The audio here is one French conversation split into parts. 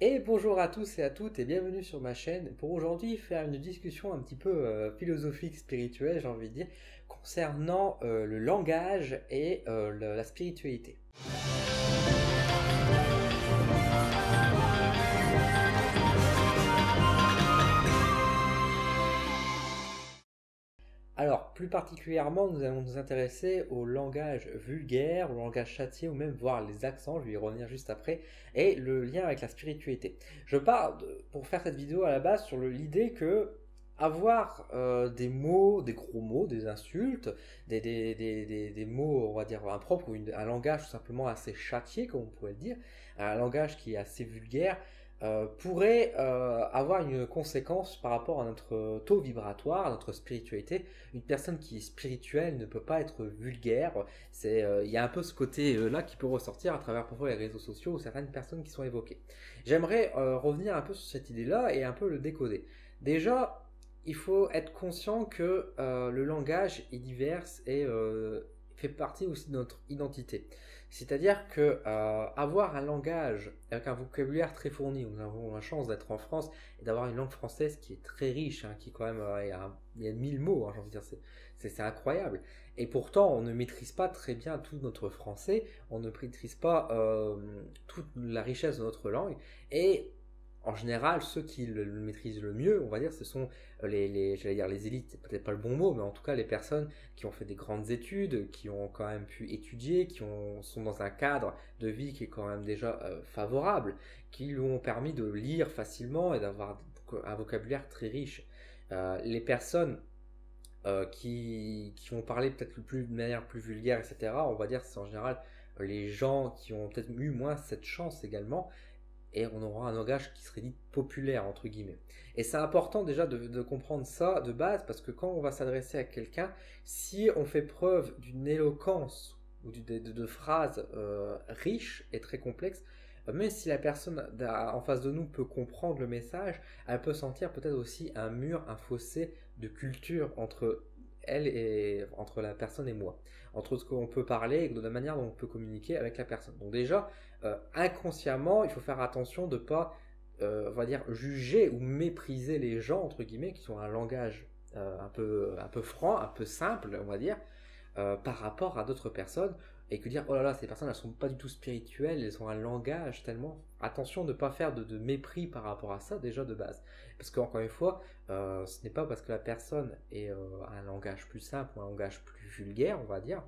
Et bonjour à tous et à toutes et bienvenue sur ma chaîne pour aujourd'hui faire une discussion un petit peu philosophique, spirituelle, j'ai envie de dire, concernant le langage et la spiritualité. Alors, plus particulièrement, nous allons nous intéresser au langage vulgaire, au langage châtié, ou même voir les accents, je vais y revenir juste après, et le lien avec la spiritualité. Je pars, pour faire cette vidéo à la base, sur l'idée que avoir des mots, des gros mots, des insultes, des mots, on va dire, impropres, ou un langage tout simplement assez châtié, comme on pourrait le dire, un langage qui est assez vulgaire, pourrait avoir une conséquence par rapport à notre taux vibratoire, à notre spiritualité. Une personne qui est spirituelle ne peut pas être vulgaire. Il y a un peu ce côté là qui peut ressortir à travers parfois les réseaux sociaux ou certaines personnes qui sont évoquées. J'aimerais revenir un peu sur cette idée-là et un peu le décoder. Déjà, il faut être conscient que le langage est divers et fait partie aussi de notre identité. C'est-à-dire que avoir un langage avec un vocabulaire très fourni, nous avons la chance d'être en France et d'avoir une langue française qui est très riche, hein, qui quand même il y a 1000 mots, hein, j'ai envie de dire, c'est incroyable. Et pourtant, on ne maîtrise pas très bien tout notre français, on ne maîtrise pas toute la richesse de notre langue. Et en général, ceux qui le maîtrisent le mieux, on va dire, ce sont j'allais dire les élites, c'est peut-être pas le bon mot, mais en tout cas les personnes qui ont fait des grandes études, qui ont quand même pu étudier, sont dans un cadre de vie qui est quand même déjà favorable, qui lui ont permis de lire facilement et d'avoir un vocabulaire très riche. Les personnes qui vont parler peut-être de manière plus vulgaire, etc., on va dire c'est en général les gens qui ont peut-être eu moins cette chance également, et on aura un langage qui serait dit populaire entre guillemets. Et c'est important déjà de comprendre ça de base parce que quand on va s'adresser à quelqu'un, si on fait preuve d'une éloquence ou de phrases riches et très complexes, même si la personne en face de nous peut comprendre le message, elle peut sentir peut-être aussi un mur, un fossé de culture entre elle et entre la personne et moi, entre ce qu'on peut parler et de la manière dont on peut communiquer avec la personne. Donc déjà, inconsciemment, il faut faire attention de ne pas, on va dire, juger ou mépriser les gens, entre guillemets, qui ont un langage un peu franc, un peu simple, on va dire, par rapport à d'autres personnes, et que dire, oh là là, ces personnes, elles sont pas du tout spirituelles, elles ont un langage tellement... Attention de ne pas faire de mépris par rapport à ça, déjà de base. Parce qu'encore une fois, ce n'est pas parce que la personne a un langage plus simple ou un langage plus vulgaire, on va dire,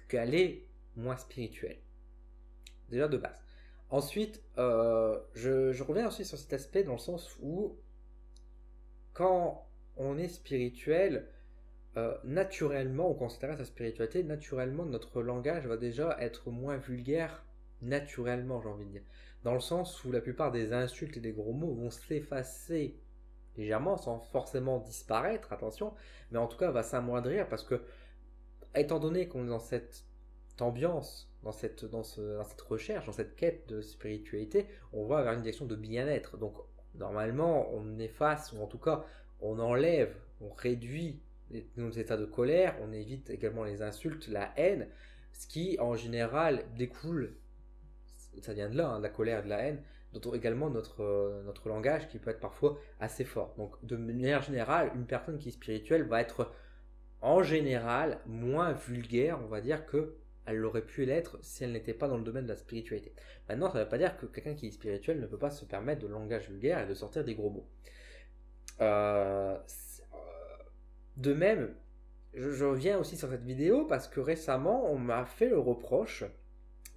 qu'elle est moins spirituelle. Déjà de base. Ensuite, je reviens aussi sur cet aspect dans le sens où quand on est spirituel, naturellement, on considère sa spiritualité, naturellement notre langage va déjà être moins vulgaire, naturellement j'ai envie de dire. Dans le sens où la plupart des insultes et des gros mots vont s'effacer légèrement sans forcément disparaître, attention, mais en tout cas va s'amoindrir parce que étant donné qu'on est dans cette ambiance, dans cette recherche, dans cette quête de spiritualité, on va vers une direction de bien-être. Donc normalement, on efface, ou en tout cas, on enlève, on réduit nos états de colère, on évite également les insultes, la haine, ce qui en général découle, ça vient de là, hein, de la colère et de la haine, dont également notre langage qui peut être parfois assez fort. Donc de manière générale, une personne qui est spirituelle va être en général moins vulgaire, on va dire, que elle aurait pu l'être si elle n'était pas dans le domaine de la spiritualité. Maintenant, ça ne veut pas dire que quelqu'un qui est spirituel ne peut pas se permettre de langage vulgaire et de sortir des gros mots. Euh, de même, je reviens aussi sur cette vidéo parce que récemment, on m'a fait le reproche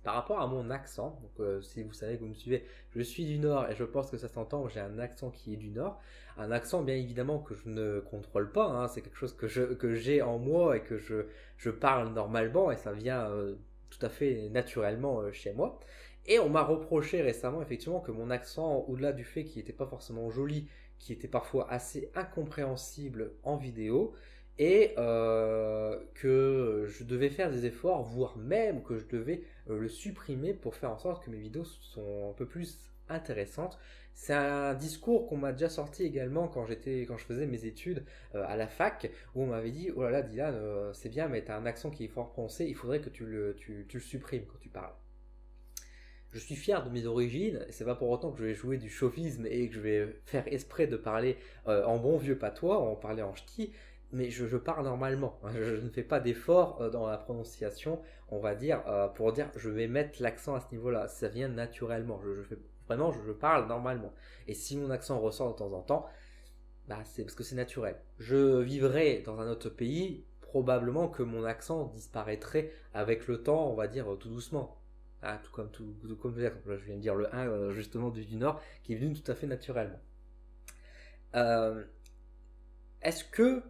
par rapport à mon accent. Donc, si vous savez que vous me suivez, je suis du Nord et je pense que ça s'entend, j'ai un accent qui est du Nord. Un accent, bien évidemment, que je ne contrôle pas, hein, c'est quelque chose que j'ai en moi et que je parle normalement et ça vient tout à fait naturellement chez moi. Et on m'a reproché récemment, effectivement, que mon accent, au-delà du fait qu'il n'était pas forcément joli, qui était parfois assez incompréhensible en vidéo, et que je devais faire des efforts, voire même que je devais le supprimer pour faire en sorte que mes vidéos sont un peu plus intéressantes. C'est un discours qu'on m'a déjà sorti également quand je faisais mes études à la fac, où on m'avait dit, oh là là Dylan, c'est bien mais t'as un accent qui est fort prononcé, il faudrait que tu le supprimes quand tu parles. je suis fier de mes origines, et c'est pas pour autant que je vais jouer du chauvisme et que je vais faire exprès de parler en bon vieux patois, en parler en ch'ti, mais je parle normalement. Je ne fais pas d'effort dans la prononciation, on va dire, pour dire je vais mettre l'accent à ce niveau-là. Ça vient naturellement. Vraiment, je parle normalement. Et si mon accent ressort de temps en temps, bah, c'est parce que c'est naturel. Je vivrais dans un autre pays, probablement que mon accent disparaîtrait avec le temps, on va dire tout doucement. Ah, tout comme là, je viens de dire le 1 justement du Nord, qui est venu tout à fait naturellement. Euh, Est-ce que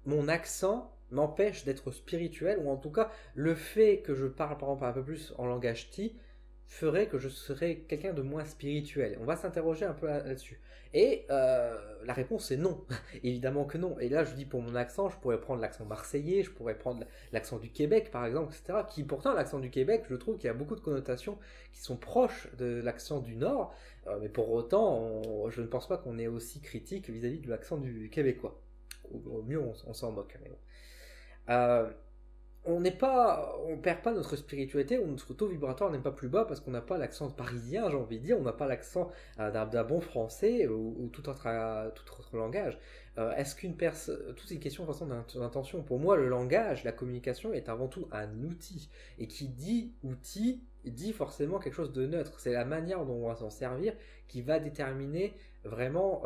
mon accent m'empêche d'être spirituel, ou en tout cas le fait que je parle par exemple un peu plus en langage ti ferait que je serais quelqu'un de moins spirituel? On va s'interroger un peu là-dessus. Et la réponse est non, évidemment que non. Et là je dis pour mon accent, je pourrais prendre l'accent marseillais, je pourrais prendre l'accent du Québec par exemple, etc. Qui pourtant l'accent du Québec, je trouve qu'il y a beaucoup de connotations qui sont proches de l'accent du Nord, mais pour autant je ne pense pas qu'on est aussi critique vis-à-vis de l'accent du Québécois. Au mieux on s'en moque. Mais bon. Euh, on perd pas notre spiritualité, ou notre taux vibratoire n'est pas plus bas parce qu'on n'a pas l'accent parisien, j'ai envie de dire, on n'a pas l'accent d'un bon français ou tout autre langage. Est-ce qu'une personne, tout est une question de façon d'intention. Pour moi, le langage, la communication est avant tout un outil, et qui dit outil dit forcément quelque chose de neutre. C'est la manière dont on va s'en servir qui va déterminer vraiment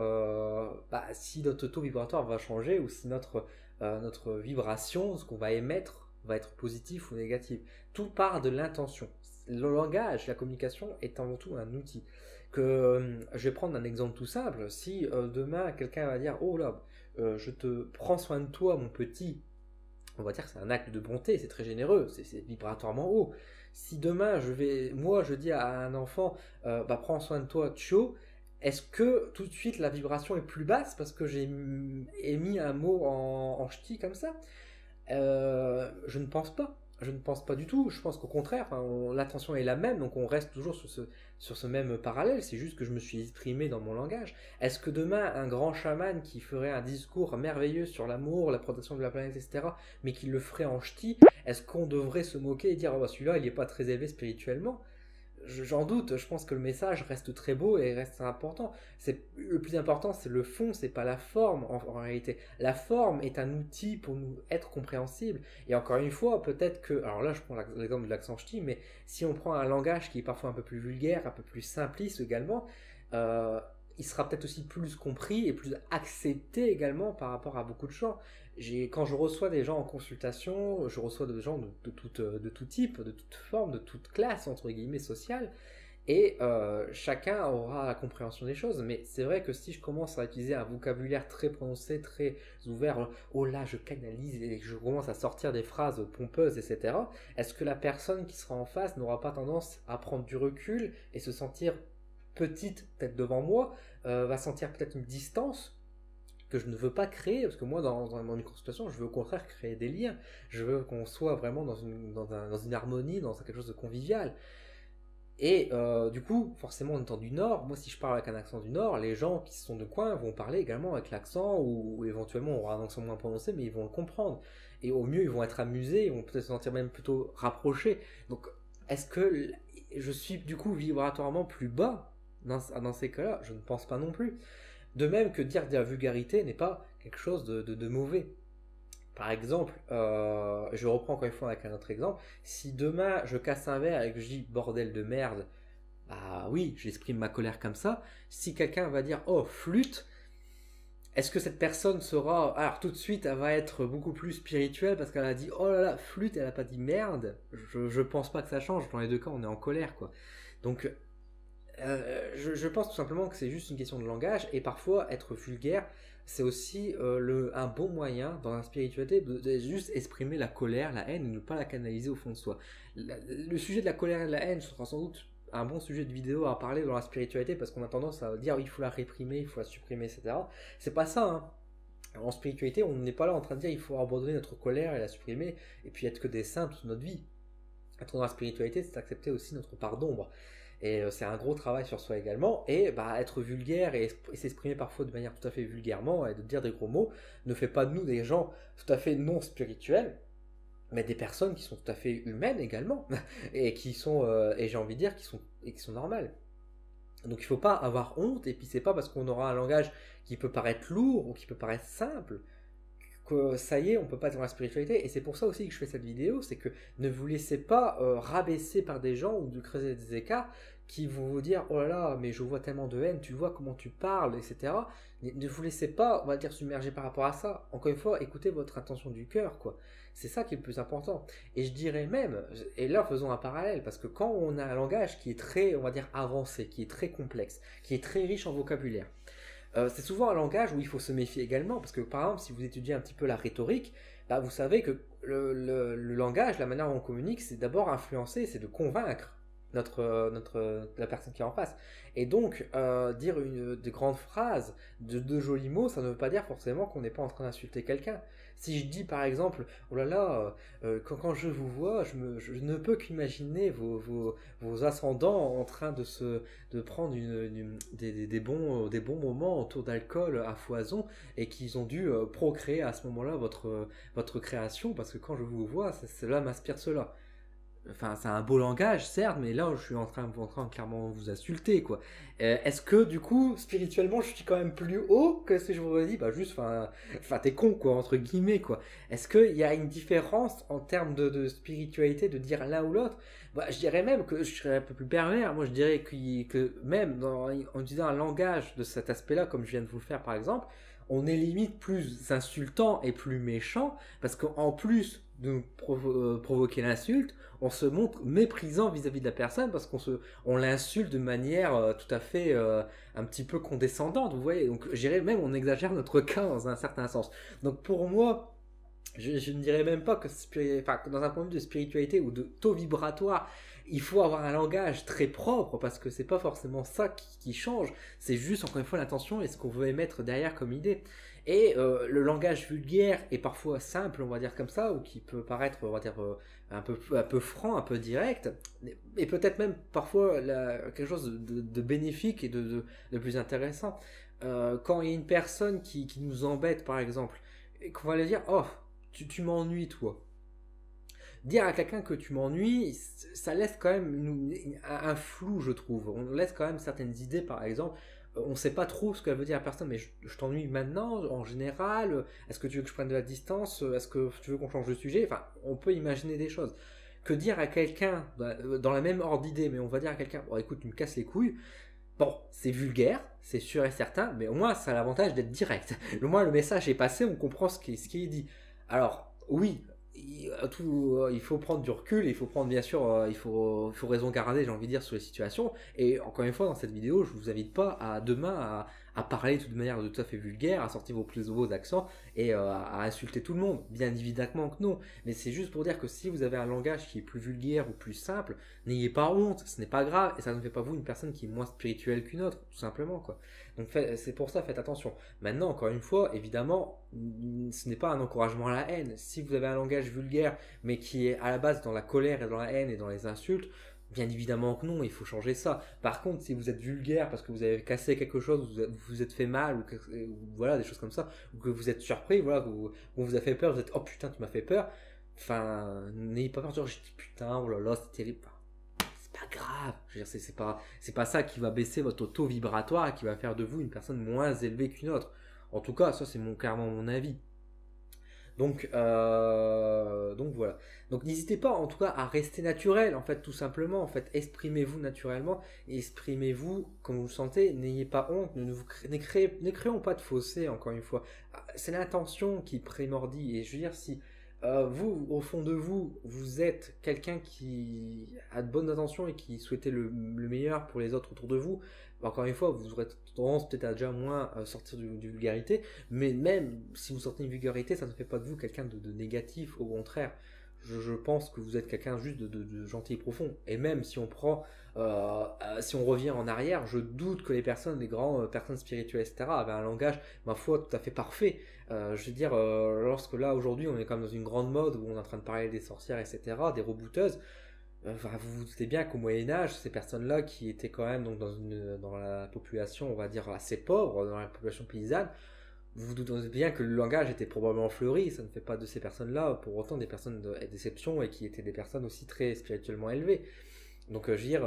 si notre taux vibratoire va changer, ou si notre vibration, ce qu'on va émettre, va être positif ou négatif. Tout part de l'intention. Le langage, la communication est avant tout un outil. Je vais prendre un exemple tout simple. Si demain quelqu'un va dire oh là, je te prends soin de toi mon petit, on va dire que c'est un acte de bonté, c'est très généreux, c'est vibratoirement haut. Si demain je dis à un enfant prends soin de toi Tcho, est-ce que tout de suite la vibration est plus basse parce que j'ai émis un mot en ch'ti comme ça? Je ne pense pas. Je ne pense pas du tout. Je pense qu'au contraire, l'attention est la même, donc on reste toujours sur ce même parallèle. C'est juste que je me suis exprimé dans mon langage. Est-ce que demain, un grand chaman qui ferait un discours merveilleux sur l'amour, la protection de la planète, etc., mais qui le ferait en ch'ti, est-ce qu'on devrait se moquer et dire oh, celui-là, il n'est pas très élevé spirituellement? J'en doute, je pense que le message reste très beau et reste important. Le plus important, c'est le fond, c'est pas la forme en réalité. La forme est un outil pour nous être compréhensible. Et encore une fois, peut-être que, alors là je prends l'exemple de l'accent ch'ti, mais si on prend un langage qui est parfois un peu plus vulgaire, un peu plus simpliste également, euh, il sera peut-être aussi plus compris et plus accepté également par rapport à beaucoup de gens. Quand je reçois des gens en consultation, je reçois des gens de tout type, de toute forme, de toute classe, entre guillemets, sociale, et chacun aura la compréhension des choses. Mais c'est vrai que si je commence à utiliser un vocabulaire très prononcé, très ouvert, oh là, je canalise, et je commence à sortir des phrases pompeuses, etc., est-ce que la personne qui sera en face n'aura pas tendance à prendre du recul et se sentir petite, peut-être devant moi, va sentir peut-être une distance que je ne veux pas créer, parce que moi, dans une consultation, je veux au contraire créer des liens. Je veux qu'on soit vraiment dans une harmonie, dans quelque chose de convivial. Et du coup, forcément, en étant du Nord, moi, si je parle avec un accent du Nord, les gens qui sont de coin vont parler également avec l'accent, ou éventuellement on aura un accent moins prononcé, mais ils vont le comprendre. Et au mieux, ils vont être amusés, ils vont peut-être se sentir même plutôt rapprochés. Donc, est-ce que je suis du coup vibratoirement plus bas dans ces cas-là? Je ne pense pas non plus. De même que dire de la vulgarité n'est pas quelque chose de mauvais. Par exemple, je reprends encore une fois avec un autre exemple, si demain je casse un verre et que je dis bordel de merde, bah oui, j'exprime ma colère comme ça. Si quelqu'un va dire oh flûte, est-ce que cette personne sera... Alors tout de suite, elle va être beaucoup plus spirituelle parce qu'elle a dit oh là là, flûte, elle a pas dit merde. Je pense pas que ça change, dans les deux cas on est en colère quoi. Donc je pense tout simplement que c'est juste une question de langage, et parfois être vulgaire c'est aussi un bon moyen dans la spiritualité de juste exprimer la colère, la haine, et ne pas la canaliser au fond de soi. Le sujet de la colère et de la haine sera sans doute un bon sujet de vidéo à parler dans la spiritualité, parce qu'on a tendance à dire il faut la réprimer, il faut la supprimer, etc. C'est pas ça, hein. En spiritualité, on n'est pas là en train de dire il faut abandonner notre colère et la supprimer et puis être que des saints toute notre vie. Être dans la spiritualité, c'est accepter aussi notre part d'ombre. Et c'est un gros travail sur soi également. Et être vulgaire et s'exprimer parfois de manière tout à fait vulgairement et de dire des gros mots ne fait pas de nous des gens tout à fait non spirituels. mais des personnes qui sont tout à fait humaines également, et qui sont, et j'ai envie de dire, qui sont normales. Donc il faut pas avoir honte, et puis c'est pas parce qu'on aura un langage qui peut paraître lourd ou qui peut paraître simple que ça y est, on peut pas être dans la spiritualité. Et c'est pour ça aussi que je fais cette vidéo, c'est que ne vous laissez pas rabaisser par des gens ou de creuser des écarts qui vont vous dire oh là là, mais je vois tellement de haine, tu vois comment tu parles, etc. Ne vous laissez pas, on va dire, submerger par rapport à ça. Encore une fois, écoutez votre intention du cœur, quoi. C'est ça qui est le plus important. Et je dirais même, et là faisons un parallèle, parce que quand on a un langage qui est très, on va dire, avancé, qui est très complexe, qui est très riche en vocabulaire, c'est souvent un langage où il faut se méfier également, parce que par exemple, si vous étudiez un petit peu la rhétorique, bah, vous savez que le langage, la manière dont on communique, c'est d'abord influencer, c'est de convaincre la personne qui est en face. Et donc, dire de grandes phrases, de jolis mots, ça ne veut pas dire forcément qu'on n'est pas en train d'insulter quelqu'un. Si je dis par exemple, oh là là, quand je vous vois, je ne peux qu'imaginer vos ascendants en train de prendre des bons moments autour d'alcool à foison et qu'ils ont dû procréer à ce moment-là votre création, parce que quand je vous vois, cela m'inspire cela. Enfin, c'est un beau langage, certes, mais là, je suis en train de clairement vous insulter, quoi. Est-ce que, du coup, spirituellement, je suis quand même plus haut que si je vous dis, bah, juste, enfin, t'es con, quoi, entre guillemets, quoi. Est-ce qu'il y a une différence en termes de spiritualité de dire l'un ou l'autre? Bah, je dirais même que je serais un peu plus pervers. Moi, je dirais que même en utilisant un langage de cet aspect-là, comme je viens de vous le faire, par exemple, on est limite plus insultant et plus méchant, parce qu'en plus de provoquer l'insulte, on se montre méprisant vis-à-vis de la personne parce on l'insulte de manière tout à fait un petit peu condescendante, vous voyez. Donc, je dirais même on exagère notre cas dans un certain sens. Donc, pour moi, je ne dirais même pas que dans un point de vue de spiritualité ou de taux vibratoire, il faut avoir un langage très propre parce que c'est pas forcément ça qui change. C'est juste encore une fois l'intention et ce qu'on veut émettre derrière comme idée. Et le langage vulgaire est parfois simple, on va dire comme ça, ou qui peut paraître, on va dire, un peu franc, un peu direct, et peut-être même parfois quelque chose de bénéfique et de plus intéressant. Quand il y a une personne qui nous embête, par exemple, et qu'on va lui dire, oh, tu m'ennuies, toi. Dire à quelqu'un que tu m'ennuies, ça laisse quand même un flou, je trouve. On laisse quand même certaines idées, par exemple. On ne sait pas trop ce qu'elle veut dire à la personne, mais je t'ennuie maintenant, en général. Est-ce que tu veux que je prenne de la distance? Est-ce que tu veux qu'on change de sujet? Enfin, on peut imaginer des choses. Que dire à quelqu'un, dans la même ordre d'idée, mais on va dire à quelqu'un, bon, écoute, tu me casses les couilles. Bon, c'est vulgaire, c'est sûr et certain, mais au moins ça a l'avantage d'être direct. Au moins le message est passé, on comprend ce qui est dit. Alors, oui, il faut prendre du recul, il faut prendre bien sûr, il faut raison garder, j'ai envie de dire, sur les situations. Et encore une fois, dans cette vidéo, je vous invite pas à demain à parler de toute manière de tout à fait vulgaire, à sortir vos plus nouveaux accents et à insulter tout le monde. Bien évidemment que non, mais c'est juste pour dire que si vous avez un langage qui est plus vulgaire ou plus simple, n'ayez pas honte, ce n'est pas grave et ça ne fait pas vous une personne qui est moins spirituelle qu'une autre, tout simplement, quoi. Donc c'est pour ça, faites attention. Maintenant, encore une fois, évidemment, ce n'est pas un encouragement à la haine. Si vous avez un langage vulgaire, mais qui est à la base dans la colère et dans la haine et dans les insultes, bien évidemment que non, il faut changer ça. Par contre, si vous êtes vulgaire parce que vous avez cassé quelque chose, vous vous êtes fait mal, ou voilà, des choses comme ça, ou que vous êtes surpris, voilà, on vous a fait peur, vous êtes oh putain, tu m'as fait peur. Enfin, n'ayez pas peur de dire je dis putain, oh là là, c'est terrible. C'est pas grave. Je veux dire, c'est pas ça qui va baisser votre taux vibratoire et qui va faire de vous une personne moins élevée qu'une autre. En tout cas, ça c'est clairement mon avis. Donc voilà. Donc n'hésitez pas en tout cas à rester naturel, en fait, tout simplement. En fait, exprimez-vous naturellement, exprimez-vous comme vous le sentez. N'ayez pas honte, ne créons pas de fossé, encore une fois. C'est l'intention qui primordie. Et je veux dire, si vous, au fond de vous, vous êtes quelqu'un qui a de bonnes intentions et qui souhaitait le meilleur pour les autres autour de vous, encore une fois, vous aurez tendance peut-être à déjà moins sortir du vulgarité, mais même si vous sortez une vulgarité, ça ne fait pas de vous quelqu'un de négatif, au contraire. Je pense que vous êtes quelqu'un juste de gentil et profond. Et même si on prend, si on revient en arrière, je doute que les personnes, les grandes personnes spirituelles, etc., avaient un langage, ma foi, tout à fait parfait. Je veux dire, lorsque là, aujourd'hui, on est quand même dans une grande mode où on est en train de parler des sorcières, etc., des rebouteuses. Enfin, vous vous doutez bien qu'au Moyen-Âge, ces personnes-là qui étaient quand même donc dans la population, on va dire, assez pauvre, dans la population paysanne, vous vous doutez bien que le langage était probablement fleuri, ça ne fait pas de ces personnes-là pour autant des personnes d'exception et qui étaient des personnes aussi très spirituellement élevées. Donc je veux dire,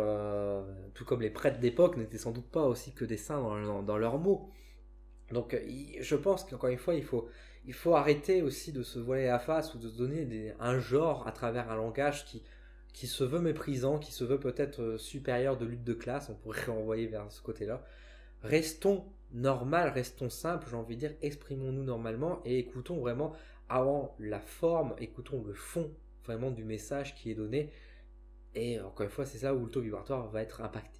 tout comme les prêtres d'époque n'étaient sans doute pas aussi que des saints dans leurs mots. Donc je pense qu'encore une fois, il faut arrêter aussi de se voiler la face ou de se donner un genre à travers un langage qui se veut méprisant, qui se veut peut-être supérieur de lutte de classe, on pourrait renvoyer vers ce côté-là. Restons normal, restons simples, j'ai envie de dire, exprimons-nous normalement et écoutons vraiment avant la forme, écoutons le fond vraiment du message qui est donné. Et encore une fois, c'est ça où le taux vibratoire va être impacté.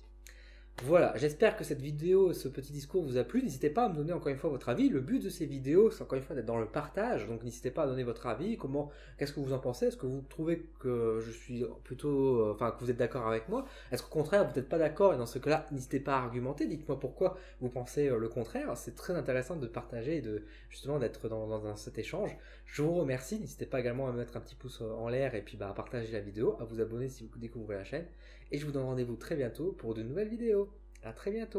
Voilà, j'espère que cette vidéo, ce petit discours vous a plu. N'hésitez pas à me donner encore une fois votre avis. Le but de ces vidéos, c'est encore une fois d'être dans le partage. Donc n'hésitez pas à donner votre avis. Qu'est-ce que vous en pensez? Est-ce que vous trouvez que je suis plutôt, enfin que vous êtes d'accord avec moi? Est-ce qu'au contraire vous n'êtes pas d'accord? Et dans ce cas-là, n'hésitez pas à argumenter. Dites-moi pourquoi vous pensez le contraire. C'est très intéressant de partager et de justement d'être dans cet échange. Je vous remercie. N'hésitez pas également à mettre un petit pouce en l'air et puis à partager la vidéo, à vous abonner si vous découvrez la chaîne. Et je vous donne rendez-vous très bientôt pour de nouvelles vidéos. À très bientôt.